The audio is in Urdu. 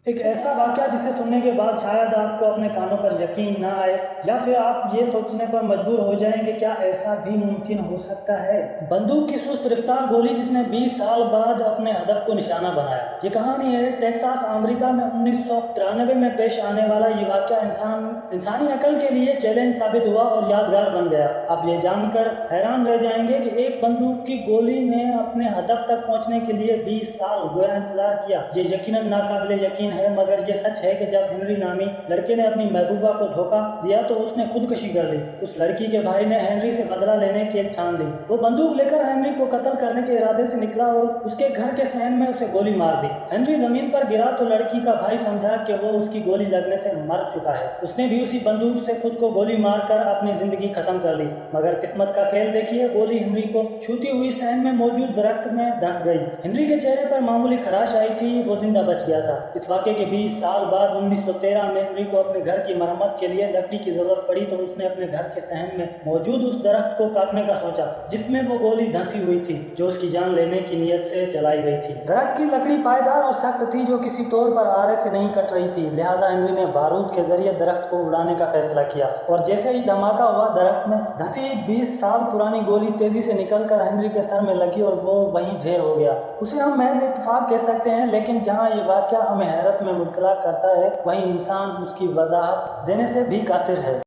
ایک ایسا واقعہ جسے سننے کے بعد شاید آپ کو اپنے کانوں پر یقین نہ آئے یا پھر آپ یہ سوچنے پر مجبور ہو جائیں کہ کیا ایسا بھی ممکن ہو سکتا ہے۔ بندوق کی سست رفتار گولی جس نے 20 سال بعد اپنے ہدف کو نشانہ بنایا۔ یہ کہانی ہے ٹیکساس، امریکہ میں 1993 میں پیش آنے والا یہ واقعہ انسانی عقل کے لیے چیلنج ثابت ہوا اور یادگار بن گیا۔ آپ یہ جان کر حیران رہ جائیں گے کہ ایک بندوق کی گولی نے اپنے ہدف تک پہنچنے کے لیے 20 سال گویا انتظار کیا۔ یہ یقیناً ناقابل یقین ہے، مگر یہ سچ ہے کہ جب ہنری نامی لڑکے نے اپنی محبوبہ کو دھوکہ دیا تو اس نے خودکشی کر لی۔ اس لڑکی کے بھائی نے ہنری سے بدلہ لینے کی ٹھان لی۔ وہ بندوق لے کر ہنری کو قتل کرنے کے ارادے سے نکلا اور اس کے گھر کے صحن میں اسے گولی مار دی۔ ہنری زمین پر گرا تو لڑکی کا بھائی سمجھا کہ وہ اس کی گولی لگنے سے مر چکا ہے۔ اس نے بھی اسی بندوق سے خود کو گولی مار کر اپنی زندگی ختم کر لی، مگر قسمت کا کھیل دیکھیے، گولی ہنری کو چھوتی ہوئی صحن میں موجود درخت میں دھنس گئی۔ ہنری کے چہرے پر معمولی خراش آئی تھی، وہ زندہ بچ گیا تھا۔ اس واقعے کے 20 سال بعد 1913 میں ہنری کو اپنے گھر کی مرمت کے لیے لکڑی کی ضرورت پڑی تو اس نے اپنے گھر کے صحن میں موجود اس درخت کو کاٹنے کا سوچا جس میں وہ گولی دھنسی ہوئی تھی، جو اس کی جان لینے کی نیت سے چلائی گئی تھی۔ درخت کی لکڑی پائیدار اور سخت تھی، جو کسی طور پر آرے سے نہیں کٹ رہی تھی، لہٰذا ہنری نے بارود کے ذریعے درخت کو اڑانے کا فیصلہ کیا، اور جیسے ہی دھماکہ ہوا، درخت میں دھنسی 20 سال پرانی گولی تیزی سے نکل کر ہنری کے سر میں لگی اور وہ وہیں ڈھیر ہو گیا۔ اسے ہم محض اتفاق کہہ سکتے ہیں، لیکن جہاں یہ واقعہ ہمیں حیرت میں مبتلا کرتا ہے، وہیں انسان اس کی وضاحت دینے سے بھی قاصر ہے۔